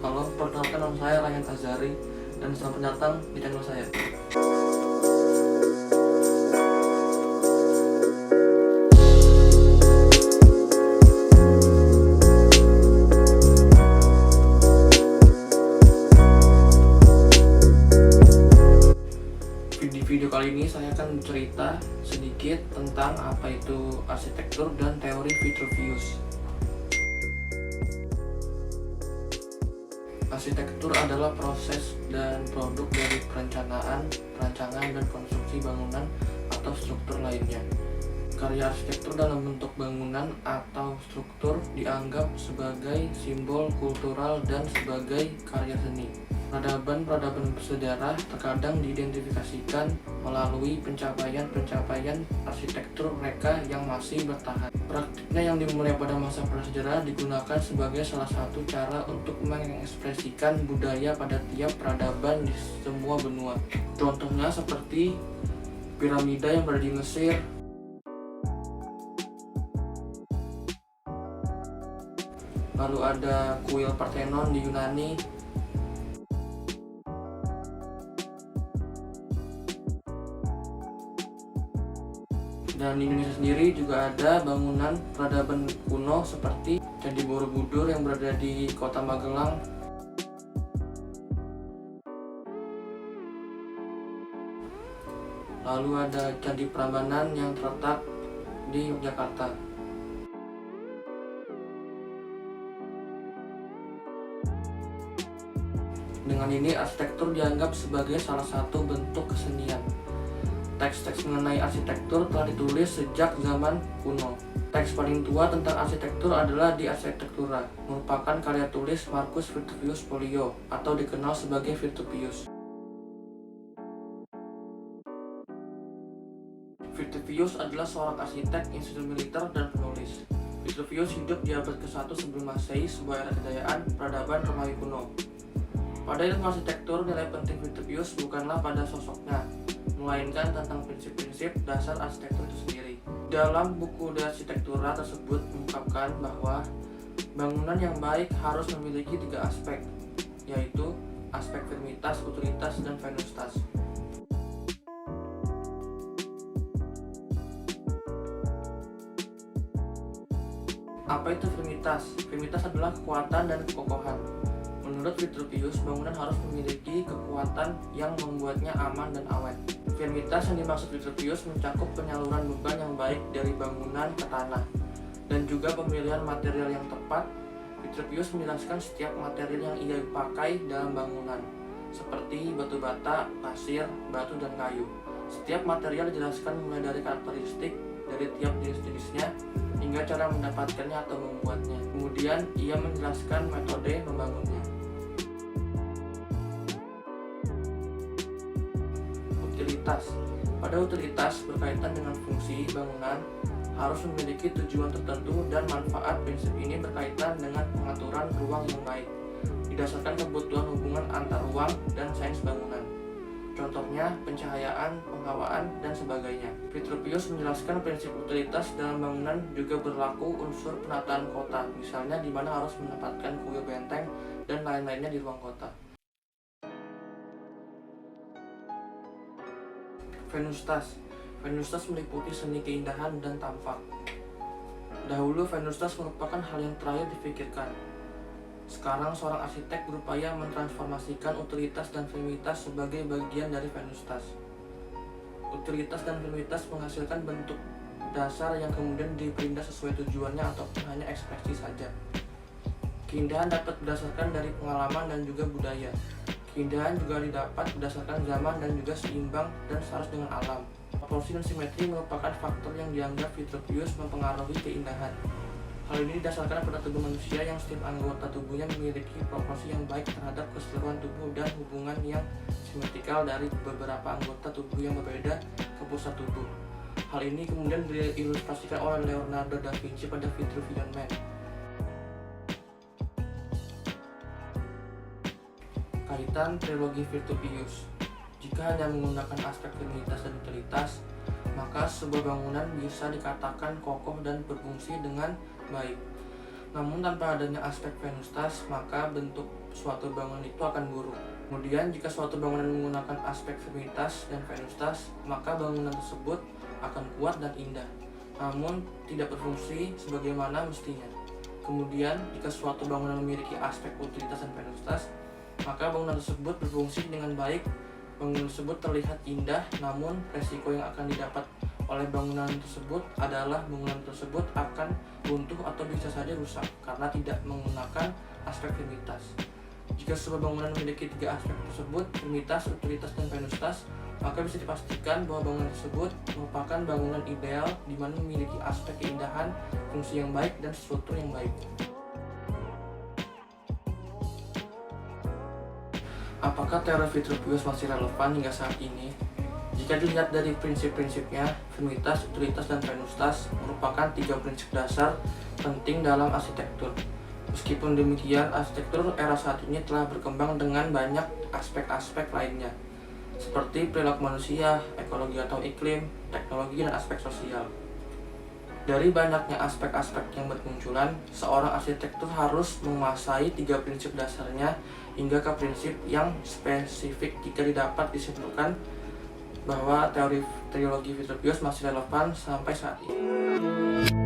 Halo, perkenalkan nama saya Ryan Azari dan selamat datang di channel saya. Di video kali ini saya akan bercerita sedikit tentang apa itu arsitektur dan teori Vitruvius. Arsitektur adalah proses dan produk dari perencanaan, perancangan, dan konstruksi bangunan atau struktur lainnya. Karya arsitektur dalam bentuk bangunan atau struktur dianggap sebagai simbol kultural dan sebagai karya seni. Peradaban bersejarah terkadang diidentifikasikan melalui pencapaian arsitektur mereka yang masih bertahan. Praktiknya yang dimulai pada masa prasejarah digunakan sebagai salah satu cara untuk mengekspresikan budaya pada tiap peradaban di semua benua. Contohnya seperti piramida yang berada di Mesir, lalu ada kuil Parthenon di Yunani, dan di Indonesia sendiri juga ada bangunan peradaban kuno seperti Candi Borobudur yang berada di kota Magelang, lalu ada Candi Prambanan yang terletak di Yogyakarta. Dengan ini arsitektur dianggap sebagai salah satu bentuk kesenian. Teks-teks mengenai arsitektur telah ditulis sejak zaman kuno. Teks paling tua tentang arsitektur adalah Di Architectura, merupakan karya tulis Marcus Vitruvius Polio atau dikenal sebagai Vitruvius. Vitruvius adalah seorang arsitek, insinyur militer, dan penulis. Vitruvius hidup di abad ke-1 sebelum Masehi, sebuah era kejayaan peradaban Romawi kuno. Pada ilmu arsitektur, nilai penting Vitruvius bukanlah pada sosoknya, melainkan tentang prinsip-prinsip dasar arsitektur itu sendiri. Dalam buku De Architectura tersebut mengungkapkan bahwa bangunan yang baik harus memiliki 3 aspek, yaitu aspek firmitas, utilitas, dan venustas. Apa itu firmitas? Firmitas adalah kekuatan dan kekokohan. Menurut Vitruvius, bangunan harus memiliki kekuatan yang membuatnya aman dan awet. Firmitas yang dimaksud Vitruvius mencakup penyaluran beban yang baik dari bangunan ke tanah, dan juga pemilihan material yang tepat. Vitruvius menjelaskan setiap material yang ia pakai dalam bangunan, seperti batu bata, pasir, batu, dan kayu. Setiap material dijelaskan mulai dari karakteristik dari tiap jenis-jenisnya hingga cara mendapatkannya atau membuatnya. Kemudian ia menjelaskan metode membangunnya. Utilitas. Pada utilitas berkaitan dengan fungsi bangunan harus memiliki tujuan tertentu dan manfaat. Prinsip ini berkaitan dengan pengaturan ruang yang baik, didasarkan kebutuhan hubungan antar ruang dan sains bangunan. Contohnya pencahayaan, penghawaan, dan sebagainya. Vitruvius menjelaskan prinsip utilitas dalam bangunan juga berlaku unsur penataan kota, misalnya di mana harus menempatkan kuil benteng dan lain-lainnya di ruang kota. Venustas. Venustas meliputi seni keindahan dan tampak. Dahulu Venustas merupakan hal yang terakhir difikirkan. Sekarang seorang arsitek berupaya mentransformasikan utilitas dan firmitas sebagai bagian dari Venustas. Utilitas dan firmitas menghasilkan bentuk dasar yang kemudian dipindah sesuai tujuannya ataupun hanya ekspresi saja. Keindahan dapat berdasarkan dari pengalaman dan juga budaya. Keindahan juga didapat berdasarkan zaman dan juga seimbang dan selaras dengan alam. Proporsi dan simetri merupakan faktor yang dianggap Vitruvius mempengaruhi keindahan. Hal ini didasarkan pada tubuh manusia yang setiap anggota tubuhnya memiliki proporsi yang baik terhadap keseluruhan tubuh dan hubungan yang simetrikal dari beberapa anggota tubuh yang berbeda ke pusat tubuh. Hal ini kemudian diilustrasikan oleh Leonardo da Vinci pada Vitruvian Man. Kaitan trilogi Vitruvius. Jika hanya menggunakan aspek firmitas dan utilitas, maka sebuah bangunan bisa dikatakan kokoh dan berfungsi dengan baik. Namun tanpa adanya aspek Venustas, maka bentuk suatu bangunan itu akan buruk. Kemudian jika suatu bangunan menggunakan aspek Firmitas dan Venustas, maka bangunan tersebut akan kuat dan indah, namun tidak berfungsi sebagaimana mestinya. Kemudian jika suatu bangunan memiliki aspek Utilitas dan Venustas, maka bangunan tersebut berfungsi dengan baik. Bangunan tersebut terlihat indah, namun resiko yang akan didapat oleh bangunan tersebut adalah bangunan tersebut akan runtuh atau bisa saja rusak karena tidak menggunakan aspek Firmitas. Jika sebuah bangunan memiliki 3 aspek tersebut, Firmitas, Utilitas, dan Venustas, maka bisa dipastikan bahwa bangunan tersebut merupakan bangunan ideal di mana memiliki aspek keindahan, fungsi yang baik, dan struktur yang baik. Apakah teori Vitruvius masih relevan hingga saat ini? Jika dilihat dari prinsip-prinsipnya, Firmitas, Utilitas, dan Venustas merupakan 3 prinsip dasar penting dalam arsitektur. Meskipun demikian, arsitektur era saat ini telah berkembang dengan banyak aspek-aspek lainnya, seperti perilaku manusia, ekologi atau iklim, teknologi, dan aspek sosial. Dari banyaknya aspek-aspek yang bermunculan, seorang arsitektur harus menguasai 3 prinsip dasarnya hingga ke prinsip yang spesifik jika didapat disimpulkan bahwa teori trilogi Vitruvius masih relevan sampai saat ini.